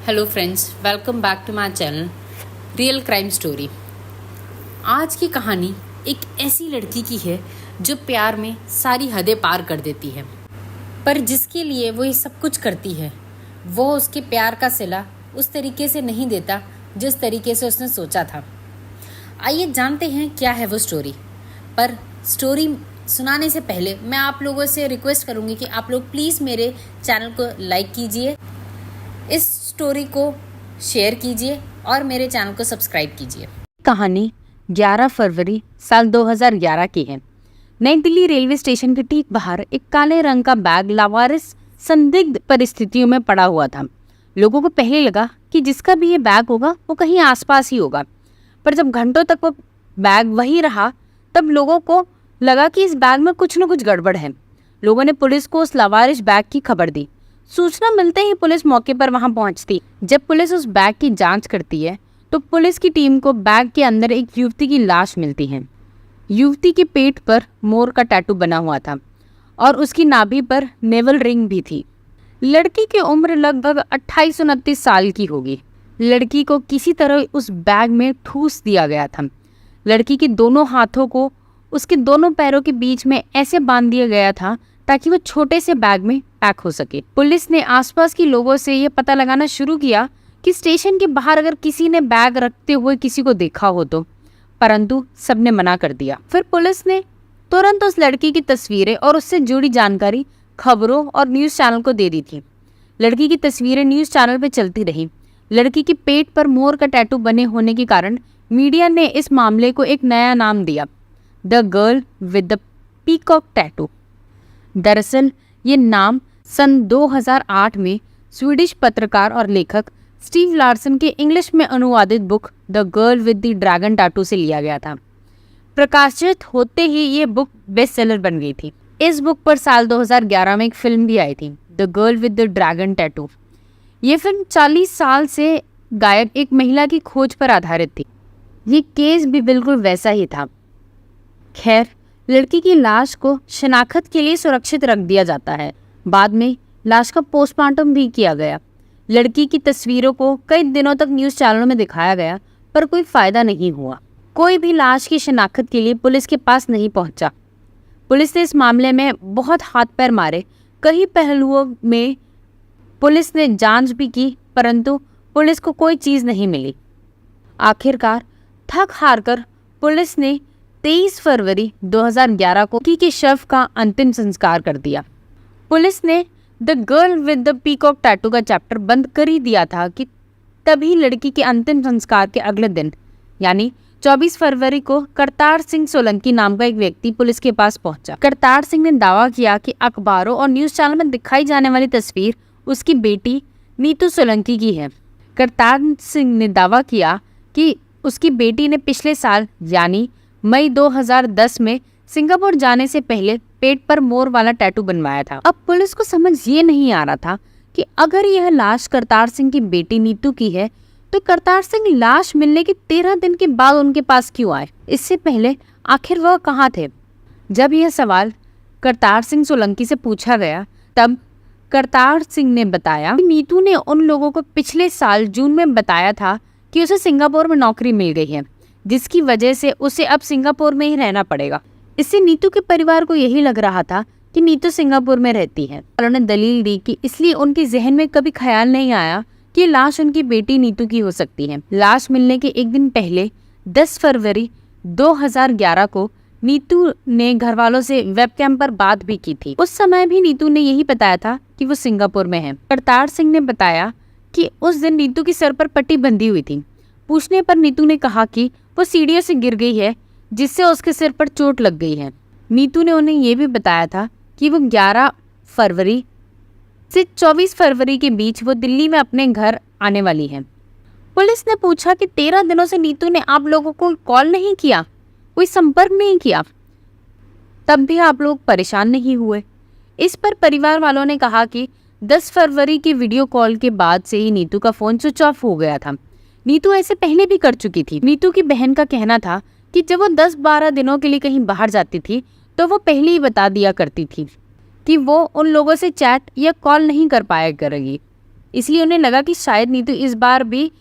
Hello friends, welcome back to my channel real crime story. आज की कहानी एक ऐसी लड़की की है जो प्यार में सारी हदें पार कर देती है, पर जिसके लिए वो ये सब कुछ करती है वो उसके प्यार का सिला उस तरीके से नहीं देता जिस तरीके से उसने सोचा था। आइए जानते हैं क्या है वो स्टोरी। पर स्टोरी सुनाने से पहले मैं आप लोगों से रिक्वेस्ट करूँगी कि आप लोग प्लीज़ मेरे चैनल को लाइक कीजिए, इस स्टोरी को शेयर कीजिए और मेरे चैनल को सब्सक्राइब कीजिए। कहानी 11 फरवरी साल 2011 की है। नई दिल्ली रेलवे स्टेशन के ठीक बाहर एक काले रंग का बैग लावारिस संदिग्ध परिस्थितियों में पड़ा हुआ था। लोगों को पहले लगा कि जिसका भी ये बैग होगा वो कहीं आसपास ही होगा, पर जब घंटों तक वो बैग वही रहा तब लोगों को लगा कि इस बैग में कुछ न कुछ गड़बड़ है। लोगों ने पुलिस को उस लावारिस बैग की खबर दी। सूचना मिलते ही पुलिस मौके पर वहां पहुंचती। जब पुलिस उस बैग की जांच करती है तो पुलिस की टीम को बैग के अंदर एक युवती की लाश मिलती है। युवती के पेट पर मोर का टैटू बना हुआ था और उसकी नाभि पर नेवल रिंग भी थी। लड़की की उम्र लगभग 28-29 साल की होगी। लड़की को किसी तरह उस बैग में ठूस दिया गया था। लड़की के दोनों हाथों को उसके दोनों पैरों के बीच में ऐसे बांध दिया गया था ताकि वो छोटे से बैग में पैक हो सके। पुलिस ने आसपास के लोगों से यह पता लगाना शुरू किया कि स्टेशन के बाहर अगर किसी ने बैग रखते हुए किसी को देखा हो तो, परंतु सबने मना कर दिया। फिर पुलिस ने तुरंत उस लड़की की तस्वीरें और उससे जुड़ी जानकारी खबरों और न्यूज़ चैनल को दे दी थी। लड़की की तस्वीरें न्यूज़ चैनल पर चलती रही। लड़की के पेट पर मोर का टैटू बने होने के कारण मीडिया ने इस मामले को एक नया नाम दिया, the girl with the peacock tattoo. दरअसल ये नाम सन 2008 में स्वीडिश पत्रकार और लेखक स्टीव लार्सन के इंग्लिश में अनुवादित book the girl with the dragon tattoo से लिया गया था। प्रकाशित होते ही ये बुक बेस्ट सेलर बन गई थी। इस बुक पर साल 2011 में एक फिल्म भी आई थी, the girl with the dragon tattoo. ये फिल्म 40 साल से गायब एक महिला की खोज पर आधारित थी। ये केस भी बिल्कुल वैसा ही था। खैर, लड़की की लाश को शनाख्त के लिए सुरक्षित रख दिया जाता है। बाद में लाश का पोस्टमार्टम भी किया गया। लड़की की तस्वीरों को कई दिनों तक न्यूज़ चैनलों में दिखाया गया, पर कोई फायदा नहीं हुआ। कोई भी लाश की शनाख्त के लिए पुलिस के पास नहीं पहुंचा। पुलिस ने इस मामले में बहुत हाथ पैर मारे। कई पहलुओं में पुलिस ने जांच भी की, परंतु पुलिस को कोई चीज़ नहीं मिली। आखिरकार थक हार कर पुलिस ने 23 फरवरी 2011 को लड़की के शव का अंतिम संस्कार कर दिया। पुलिस ने the girl with the peacock tattoo का चैप्टर बंद कर ही दिया था कि तभी लड़की के अंतिम संस्कार के अगले दिन यानी 24 फरवरी को करतार सिंह सोलंकी नाम का एक व्यक्ति पुलिस के पास पहुंचा। करतार सिंह ने दावा किया कि अखबारों और न्यूज़ चैनल में दिखाई जाने वाली तस्वीर उसकी बेटी नीतू सोलंकी की है। करतार सिंह ने दावा किया कि उसकी बेटी ने पिछले साल यानी मई 2010 में सिंगापुर जाने से पहले पेट पर मोर वाला टैटू बनवाया था। अब पुलिस को समझ ये नहीं आ रहा था कि अगर यह लाश करतार सिंह की बेटी नीतू की है तो करतार सिंह लाश मिलने के 13 दिन के बाद उनके पास क्यों आए? इससे पहले आखिर वह कहाँ थे? जब यह सवाल करतार सिंह सोलंकी से पूछा गया तब करतार सिंह ने बताया कि नीतू ने उन लोगों को पिछले साल जून में बताया था कि उसे सिंगापुर में नौकरी मिल गई है, जिसकी वजह से उसे अब सिंगापुर में ही रहना पड़ेगा। इससे नीतू के परिवार को यही लग रहा था कि नीतू सिंगापुर में रहती है। उन्होंने दलील दी कि इसलिए उनके जहन में कभी ख्याल नहीं आया कि लाश उनकी बेटी नीतू की हो सकती है। लाश मिलने के एक दिन पहले 10 फरवरी 2011 को नीतू ने घर वालों से वेबकैम पर बात भी की थी। उस समय भी नीतू ने यही बताया था कि वो सिंगापुर में है। करतार सिंह ने बताया कि उस दिन नीतू की सर पर पट्टी बंधी हुई थी। पूछने पर नीतू ने कहा कि वो सीढ़ियों से गिर गई है, जिससे उसके सिर पर चोट लग गई है। नीतू ने उन्हें यह भी बताया था कि वो 11 फरवरी से 24 फरवरी के बीच वो दिल्ली में अपने घर आने वाली है। पुलिस ने पूछा कि 13 दिनों से नीतू ने आप लोगों को कॉल नहीं किया, कोई संपर्क नहीं किया, तब भी आप लोग परेशान नहीं हुए? इस पर परिवार वालों ने कहा कि 10 फरवरी के वीडियो कॉल के बाद से ही नीतू का फ़ोन स्विच ऑफ हो गया था। नीतू ऐसे पहले भी कर चुकी थी। नीतू की बहन का कहना था कि जब वो 10-12 दिनों के लिए कहीं बाहर जाती थी तो वो पहले ही बता दिया करती थी कि वो उन लोगों से चैट या कॉल नहीं कर पाया करेगी। इसलिए उन्हें लगा कि शायद नीतू इस बार भी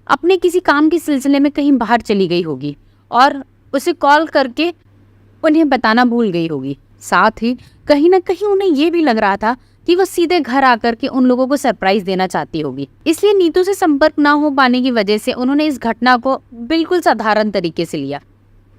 अपने किसी काम के सिलसिले में कहीं बाहर चली गई होगी और उसे कॉल करके उन्हें बताना भूल गई होगी। साथ ही कहीं ना कहीं उन्हें ये भी लग रहा था कि वो सीधे घर आकर के उन लोगों को सरप्राइज देना चाहती होगी। इसलिए नीतू से संपर्क ना हो पाने की वजह से उन्होंने इस घटना को बिल्कुल साधारण तरीके से लिया।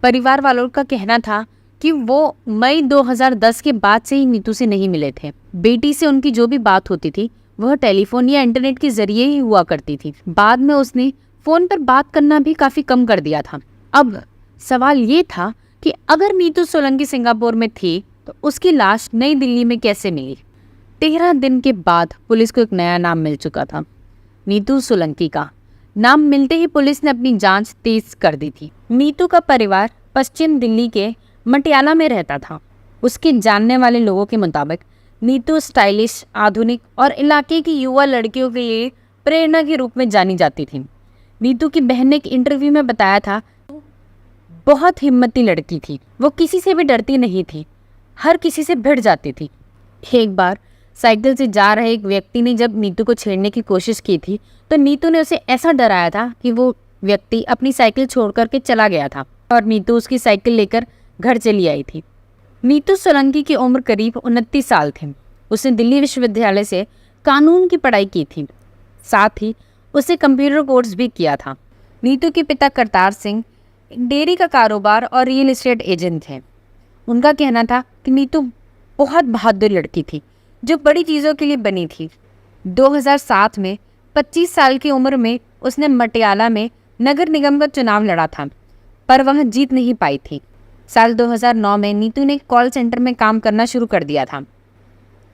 परिवार वालों का कहना था कि वो मई 2010 के बाद से ही नीतू से नहीं मिले थे। बेटी से उनकी जो भी बात होती थी वह टेलीफोन या इंटरनेट के जरिए ही हुआ करती थी। बाद में उसने फोन पर बात करना भी काफी कम कर दिया था। अब सवाल ये था कि अगर नीतू सोलंकी सिंगापुर में थी तो उसकी लाश नई दिल्ली में कैसे मिली। 13 दिन के बाद पुलिस को एक नया नाम मिल चुका था, नीतू सोलंकी का। नाम मिलते ही पुलिस ने अपनी जांच तेज कर दी थी। नीतू का परिवार पश्चिम दिल्ली के मटियाला में रहता था। उसके जानने वाले लोगों के मुताबिक नीतू स्टाइलिश, आधुनिक और इलाके की युवा लड़कियों के लिए प्रेरणा के रूप में जानी जाती थी। नीतू की बहन ने एक इंटरव्यू में बताया था, बहुत हिम्मती लड़की थी, वो किसी से भी डरती नहीं थी, हर किसी से भिड़ जाती थी। एक बार साइकिल से जा रहे एक व्यक्ति ने जब नीतू को छेड़ने की कोशिश की थी तो नीतू ने उसे ऐसा डराया था कि वो व्यक्ति अपनी साइकिल छोड़ करके चला गया था और नीतू उसकी साइकिल लेकर घर चली आई थी। नीतू सोलंकी की उम्र करीब 29 साल थी। उसने दिल्ली विश्वविद्यालय से कानून की पढ़ाई की थी, साथ ही उसे कंप्यूटर कोर्स भी किया था। नीतू के पिता करतार सिंह डेयरी का कारोबार और रियल एस्टेट एजेंट थे। उनका कहना था कि नीतू बहुत बहादुर लड़की थी जो बड़ी चीज़ों के लिए बनी थी। 2007 में 25 साल की उम्र में उसने मटियाला में नगर निगम का चुनाव लड़ा था, पर वह जीत नहीं पाई थी। साल 2009 में नीतू ने कॉल सेंटर में काम करना शुरू कर दिया था।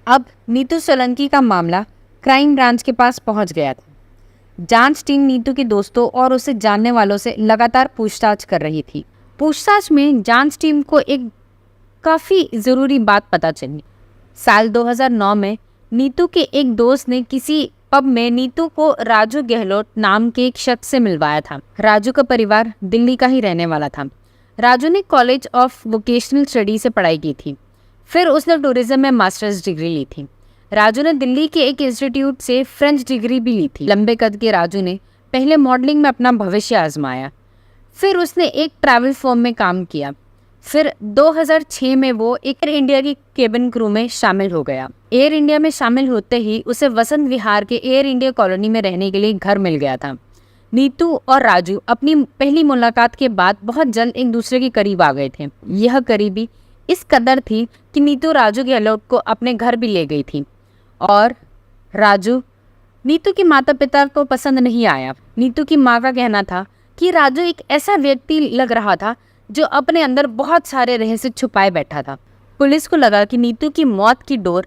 अब नीतू सोलंकी का मामला क्राइम ब्रांच के पास पहुंच गया था। जांच टीम नीतू के दोस्तों और उसे जानने वालों से लगातार पूछताछ कर रही थी। पूछताछ में जांच टीम को एक काफ़ी ज़रूरी बात पता चली। साल 2009 में नीतू के एक दोस्त ने किसी पब में नीतू को राजू गहलोत नाम के एक शख्स से मिलवाया था। राजू का परिवार दिल्ली का ही रहने वाला था। राजू ने कॉलेज ऑफ वोकेशनल स्टडी से पढ़ाई की थी, फिर उसने टूरिज्म में मास्टर्स डिग्री ली थी। राजू ने दिल्ली के एक इंस्टीट्यूट से फ्रेंच डिग्री भी ली थी। लंबे कद के राजू ने पहले मॉडलिंग में अपना भविष्य आजमाया, फिर उसने एक ट्रैवल फर्म में काम किया। फिर 2006 में वो एयर इंडिया की केबिन क्रू में शामिल हो गया। एयर इंडिया में शामिल होते ही उसे वसंत विहार के एयर इंडिया कॉलोनी में रहने के लिए घर मिल गया था। नीतू और राजू अपनी पहली मुलाकात के बाद बहुत जल्द एक दूसरे के करीब आ गए थे। यह करीबी इस कदर थी कि नीतू राजू गहलोत को अपने घर भी ले गई थी और राजू नीतू के माता पिता को पसंद नहीं आया। नीतू की माँ का कहना था कि राजू एक ऐसा व्यक्ति लग रहा था जो अपने अंदर बहुत सारे रहस्य छुपाए बैठा था। पुलिस को लगा कि नीतू की मौत की डोर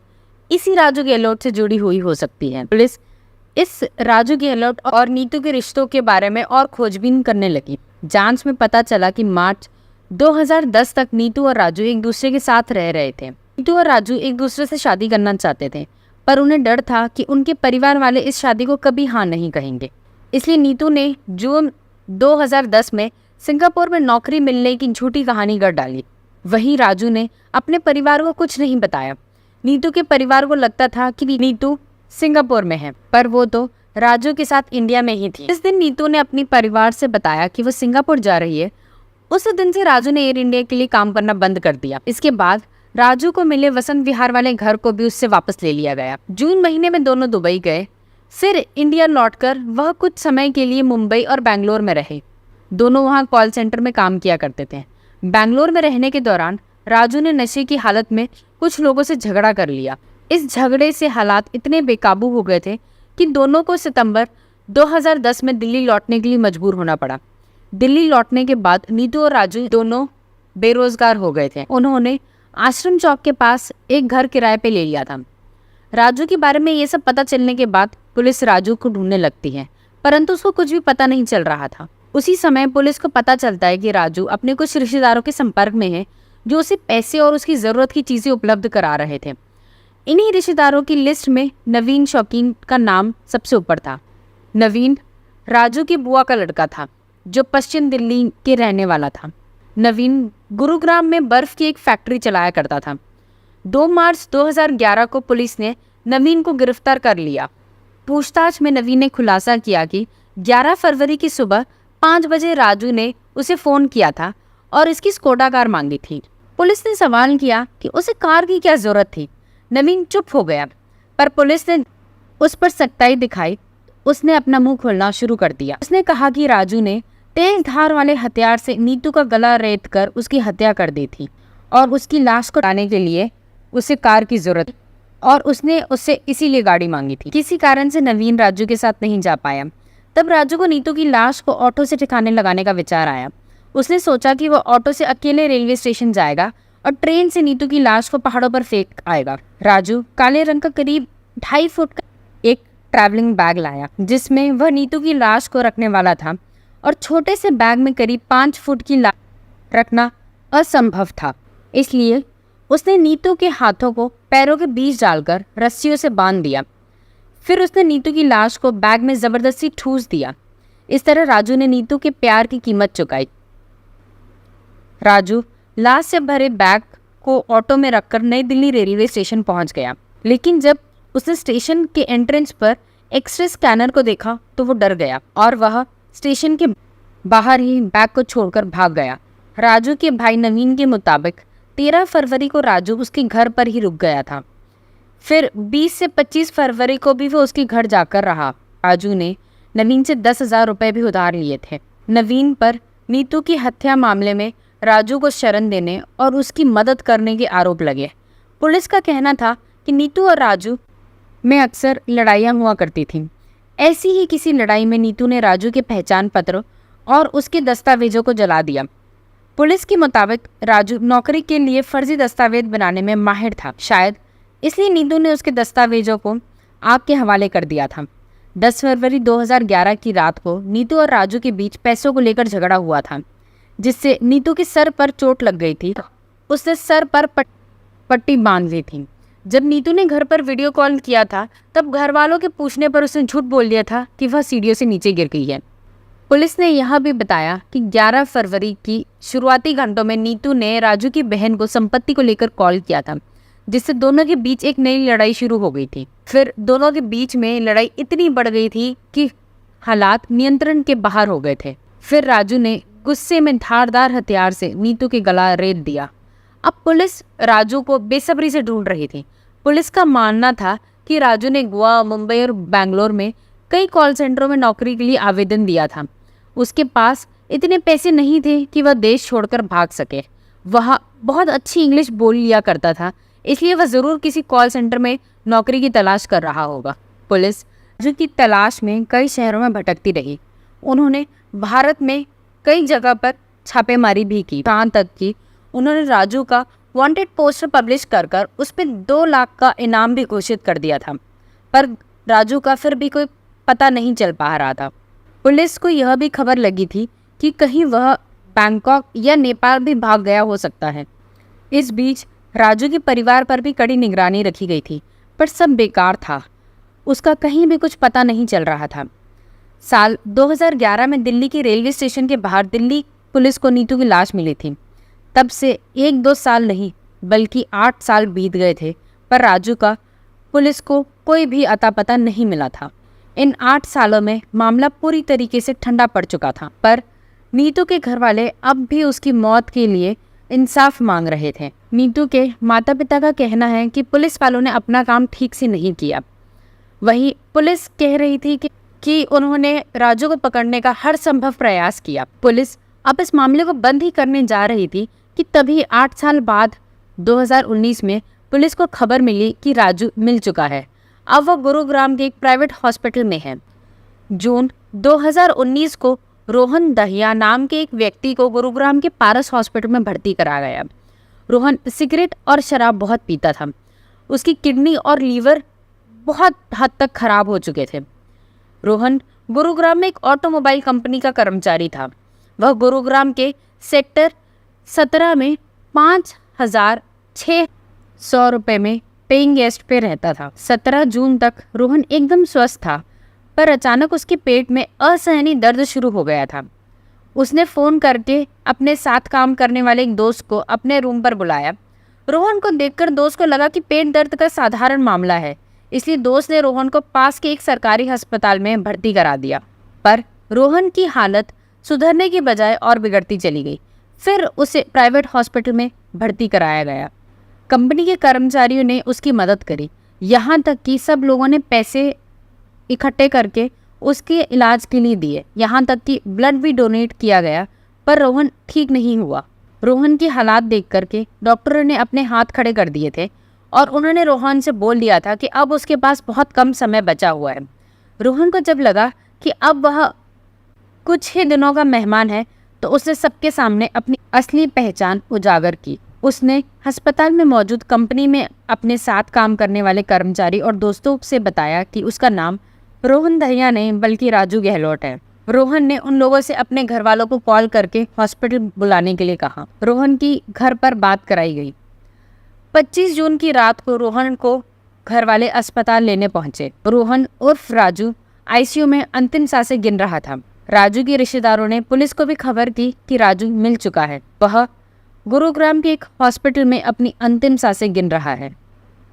इसी राजू गहलोत से जुड़ी हुई हो सकती है। पुलिस इस राजू गहलोत और नीतू के रिश्तों के बारे में और खोजबीन करने लगी। जांच में पता चला कि मार्च 2010 तक नीतू और राजू एक दूसरे के साथ रह रहे थे। नीतू और राजू एक दूसरे से शादी करना चाहते थे, पर उन्हें डर था कि उनके परिवार वाले इस शादी को कभी हाँ नहीं कहेंगे। इसलिए नीतू ने जून 2010 में सिंगापुर में नौकरी मिलने की झूठी कहानी गढ़ डाली। वहीं राजू ने अपने परिवार को कुछ नहीं बताया। नीतू के परिवार को लगता था कि नीतू सिंगापुर में है, पर वो तो राजू के साथ इंडिया में ही थी। इस दिन नीतू ने अपने परिवार से बताया कि वो सिंगापुर जा रही है। उस दिन से राजू ने एयर इंडिया के लिए काम करना बंद कर दिया। इसके बाद राजू को मिले वसंत विहार वाले घर को भी उससे वापस ले लिया गया। जून महीने में दोनों दुबई गए। फिर इंडिया लौटकर वह कुछ समय के लिए मुंबई और बेंगलोर में रहे। दोनों वहाँ कॉल सेंटर में काम किया करते थे। बेंगलोर में रहने के दौरान राजू ने नशे की हालत में कुछ लोगों से झगड़ा कर लिया। इस झगड़े से हालात इतने बेकाबू हो गए थे कि दोनों को सितंबर 2010 में दिल्ली लौटने के लिए मजबूर होना पड़ा। दिल्ली लौटने के बाद नीतू और राजू दोनों बेरोजगार हो गए थे। उन्होंने आश्रम चौक के पास एक घर किराए पे ले लिया था। राजू के बारे में ये सब पता चलने के बाद पुलिस राजू को ढूंढने लगती है, परंतु उसको कुछ भी पता नहीं चल रहा था। उसी समय पुलिस को पता चलता है कि राजू अपने कुछ रिश्तेदारों के संपर्क में है जो उसे पैसे और उसकी ज़रूरत की चीज़ें उपलब्ध करा रहे थे। इन्हीं रिश्तेदारों की लिस्ट में नवीन शौकीन का नाम सबसे ऊपर था। नवीन राजू की बुआ का लड़का था जो पश्चिम दिल्ली के रहने वाला था। नवीन गुरुग्राम में बर्फ़ की एक फैक्ट्री चलाया करता था। 2 मार्च 2011 को पुलिस ने नवीन को गिरफ्तार कर लिया। पूछताछ में नवीन ने खुलासा किया कि 11 फरवरी की सुबह 5 बजे राजू ने उसे फ़ोन किया था और इसकी स्कोडा कार मांगी थी। पुलिस ने सवाल किया कि उसे कार की क्या ज़रूरत थी। नवीन चुप हो गया, पर पुलिस ने उस पर सख्ताई दिखाई। उसने अपना मुंह खोलना शुरू कर दिया। उसने कहा कि राजू ने तेज धार वाले हथियार से नीतू का गला रेत कर उसकी हत्या कर दी थी और उसकी लाश को लाने के लिए उसे कार की जरूरत और उसने उससे इसीलिए गाड़ी मांगी थी। किसी कारण से नवीन राजू के साथ नहीं जा पाया। तब राजू को नीतू की लाश को ऑटो से ठिकाने लगाने का विचार आया। उसने सोचा कि वह ऑटो से अकेले रेलवे स्टेशन जाएगा और ट्रेन से नीतू की लाश को पहाड़ों पर फेंक आएगा। राजू काले रंग का करीब 2.5 फुट का एक ट्रैवलिंग बैग लाया जिसमें वह नीतू की लाश को रखने वाला था और छोटे से बैग में करीब 5 फुट की लाश रखना असंभव था। इसलिए उसने नीतू के हाथों को पैरों के बीच डालकर रस्सियों से बांध दिया। फिर उसने नीतू की लाश को बैग में जबरदस्ती ठूस दिया। इस तरह राजू ने नीतू के प्यार की कीमत चुकाई। राजू लाश से भरे बैग को ऑटो में रखकर नई दिल्ली रेलवे स्टेशन पहुंच गया, लेकिन जब उसने स्टेशन के एंट्रेंस पर एक्सरे स्कैनर को देखा तो वो डर गया और वह स्टेशन के बाहर ही बैग को छोड़कर भाग गया। राजू के भाई नवीन के मुताबिक 13 फरवरी को राजू उसके घर पर ही रुक गया था। फिर 20 से 25 फरवरी को भी वो उसके घर जाकर रहा। राजू ने नवीन से 10,000 रुपये भी उधार लिए थे। नवीन पर नीतू की हत्या मामले में राजू को शरण देने और उसकी मदद करने के आरोप लगे। पुलिस का कहना था कि नीतू और राजू में अक्सर लड़ाइयाँ हुआ करती थीं। ऐसी ही किसी लड़ाई में नीतू ने राजू के पहचान पत्र और उसके दस्तावेजों को जला दिया। पुलिस के मुताबिक राजू नौकरी के लिए फर्जी दस्तावेज बनाने में माहिर था। शायद इसलिए नीतू ने उसके दस्तावेजों को आग के हवाले कर दिया था। 10 फरवरी 2011 की रात को नीतू और राजू के बीच पैसों को लेकर झगड़ा हुआ था, जिससे नीतू के सर पर चोट लग गई थी। उसने सर पर पट्टी बांध ली थी। जब नीतू ने घर पर वीडियो कॉल किया था तब घर वालों के पूछने पर उसने झूठ बोल दिया था कि वह सीढ़ियों से नीचे गिर गई है। पुलिस ने यह भी बताया कि 11 फरवरी की शुरुआती घंटों में नीतू ने राजू की बहन को संपत्ति को लेकर कॉल किया था, जिससे दोनों के बीच एक नई लड़ाई शुरू हो गई थी। फिर दोनों के बीच में लड़ाई इतनी बढ़ गई थी कि हालात नियंत्रण के बाहर हो गए थे। फिर राजू ने गुस्से में धारदार हथियार से नीतू के गला रेत दिया। अब पुलिस राजू को बेसब्री से ढूंढ रही थी। पुलिस का मानना था कि राजू ने गोवा, मुंबई और बेंगलोर में कई कॉल सेंटरों में नौकरी के लिए आवेदन दिया था। उसके पास इतने पैसे नहीं थे कि वह देश छोड़कर भाग सके। वह बहुत अच्छी इंग्लिश बोल लिया करता था, इसलिए वह ज़रूर किसी कॉल सेंटर में नौकरी की तलाश कर रहा होगा। पुलिस राजू की तलाश में कई शहरों में भटकती रही। उन्होंने भारत में कई जगह पर छापेमारी भी की, यहाँ तक कि उन्होंने राजू का वांटेड पोस्टर पब्लिश कर कर उस पर 2 लाख का इनाम भी घोषित कर दिया था, पर राजू का फिर भी कोई पता नहीं चल पा रहा था। पुलिस को यह भी खबर लगी थी कि कहीं वह बैंकॉक या नेपाल भी भाग गया हो सकता है। इस बीच राजू के परिवार पर भी कड़ी निगरानी रखी गई थी, पर सब बेकार था। उसका कहीं भी कुछ पता नहीं चल रहा था। साल 2011 में दिल्ली के रेलवे स्टेशन के बाहर दिल्ली पुलिस को नीतू की लाश मिली थी। तब से 1-2 साल नहीं बल्कि 8 साल बीत गए थे, पर राजू का पुलिस को कोई भी अता पता नहीं मिला था। इन 8 सालों में मामला पूरी तरीके से ठंडा पड़ चुका था, पर नीतू के घर वाले अब भी उसकी मौत के लिए इंसाफ मांग रहे थे। नीतू के माता पिता का कहना है कि पुलिस वालों ने अपना काम ठीक से नहीं किया। वहीं पुलिस कह रही थी कि उन्होंने राजू को पकड़ने का हर संभव प्रयास किया। पुलिस अब इस मामले को बंद ही करने जा रही थी कि तभी 8 साल बाद 2019 में पुलिस को खबर मिली कि राजू मिल चुका है। अब वह गुरुग्राम के एक प्राइवेट हॉस्पिटल में है। जून 2019 को रोहन दहिया नाम के एक व्यक्ति को गुरुग्राम के पारस हॉस्पिटल में भर्ती करा गया। रोहन सिगरेट और शराब बहुत पीता था। उसकी किडनी और लीवर बहुत हद तक खराब हो चुके थे। रोहन गुरुग्राम में एक ऑटोमोबाइल कंपनी का कर्मचारी था। वह गुरुग्राम के सेक्टर 17 में 5,600 रुपये में पेइंग गेस्ट पे रहता था। 17 जून तक रोहन एकदम स्वस्थ था, पर अचानक उसके पेट में असहनीय दर्द शुरू हो गया था। उसने फ़ोन करके अपने साथ काम करने वाले एक दोस्त को अपने रूम पर बुलाया। रोहन को देखकर दोस्त को लगा कि पेट दर्द का साधारण मामला है, इसलिए दोस्त ने रोहन को पास के एक सरकारी अस्पताल में भर्ती करा दिया। पर रोहन की हालत सुधरने की बजाय और बिगड़ती चली गई। फिर उसे प्राइवेट हॉस्पिटल में भर्ती कराया गया। कंपनी के कर्मचारियों ने उसकी मदद करी, यहाँ तक कि सब लोगों ने पैसे इकट्ठे करके उसके इलाज के लिए दिए, यहाँ तक कि ब्लड भी डोनेट किया गया। पर रोहन ठीक नहीं हुआ। रोहन की हालात देख करके डॉक्टरों ने अपने हाथ खड़े कर दिए थे और उन्होंने रोहन से बोल दिया था कि अब उसके पास बहुत कम समय बचा हुआ है। रोहन को जब लगा कि अब वह कुछ ही दिनों का मेहमान है, तो उसने सबके सामने अपनी असली पहचान उजागर की। उसने अस्पताल में मौजूद कंपनी में अपने साथ काम करने वाले कर्मचारी और दोस्तों से बताया कि उसका नाम रोहन दहिया नहीं बल्कि राजू गहलोत है। रोहन ने उन लोगों से अपने घर वालों को कॉल करके हॉस्पिटल बुलाने के लिए कहा। रोहन की घर पर बात कराई गई। 25 जून की रात को रोहन को घर वाले अस्पताल लेने पहुंचे। रोहन उर्फ राजू आईसीयू में अंतिम सांसें गिन रहा था। राजू के रिश्तेदारों ने पुलिस को भी खबर की कि राजू मिल चुका है। वह गुरुग्राम के एक हॉस्पिटल में अपनी अंतिम सांसें गिन रहा है।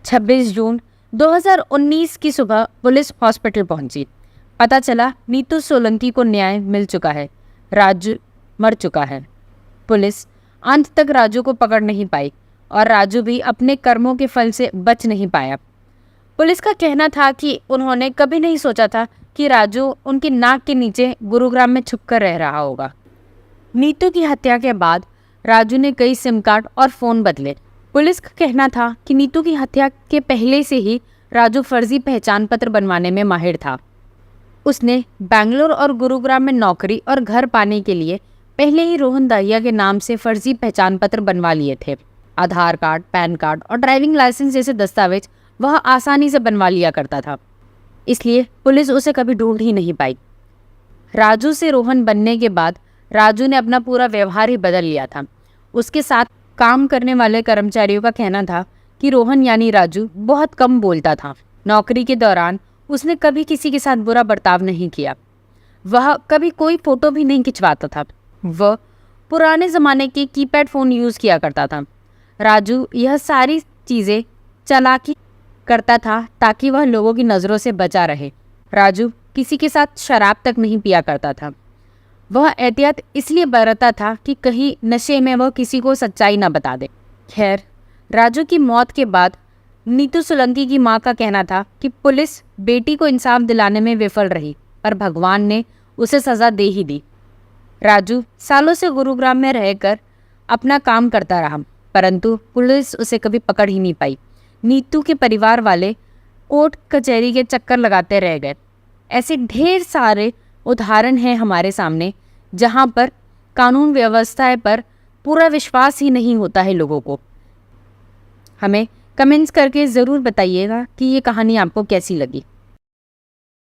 26 जून 2019 की सुबह पुलिस हॉस्पिटल पहुंची। पता चला नीतू सोलंकी को न्याय मिल चुका है, राजू मर चुका है। पुलिस अंत तक राजू को पकड़ नहीं पाई और राजू भी अपने कर्मों के फल से बच नहीं पाया। पुलिस का कहना था कि उन्होंने कभी नहीं सोचा था कि राजू उनकी नाक के नीचे गुरुग्राम में छुपकर रह रहा होगा। नीतू की हत्या के बाद राजू ने कई सिम कार्ड और फ़ोन बदले। पुलिस का कहना था कि नीतू की हत्या के पहले से ही राजू फर्जी पहचान पत्र बनवाने में माहिर था। उसने बेंगलोर और गुरुग्राम में नौकरी और घर पाने के लिए पहले ही रोहन दहिया के नाम से फर्जी पहचान पत्र बनवा लिए थे। आधार कार्ड, पैन कार्ड और ड्राइविंग लाइसेंस जैसे दस्तावेज वह आसानी से बनवा लिया करता था, इसलिए पुलिस उसे कभी ढूंढ ही नहीं पाई। राजू से रोहन बनने के बाद राजू ने अपना पूरा व्यवहार ही बदल लिया था। उसके साथ काम करने वाले कर्मचारियों का कहना था कि रोहन यानी राजू बहुत कम बोलता था। नौकरी के दौरान उसने कभी किसी के साथ बुरा बर्ताव नहीं किया। वह कभी कोई फ़ोटो भी नहीं खिंचवाता था। वह पुराने ज़माने के कीपैड फ़ोन यूज़ किया करता था। राजू यह सारी चीज़ें चालाकी करता था ताकि वह लोगों की नज़रों से बचा रहे। राजू किसी के साथ शराब तक नहीं पिया करता था। वह एहतियात इसलिए बरतता था कि कहीं नशे में वह किसी को सच्चाई न बता दे। खैर, राजू की मौत के बाद नीतू सोलंकी की मां का कहना था कि पुलिस बेटी को इंसाफ दिलाने में विफल रही, पर भगवान ने उसे सज़ा दे ही दी। राजू सालों से गुरुग्राम में रहकर अपना काम करता रहा, परंतु पुलिस उसे कभी पकड़ ही नहीं पाई। नीतू के परिवार वाले कोर्ट कचहरी के चक्कर लगाते रह गए। ऐसे ढेर सारे उदाहरण हैं हमारे सामने जहां पर कानून व्यवस्था पर पूरा विश्वास ही नहीं होता है लोगों को। हमें कमेंट्स करके ज़रूर बताइएगा कि ये कहानी आपको कैसी लगी।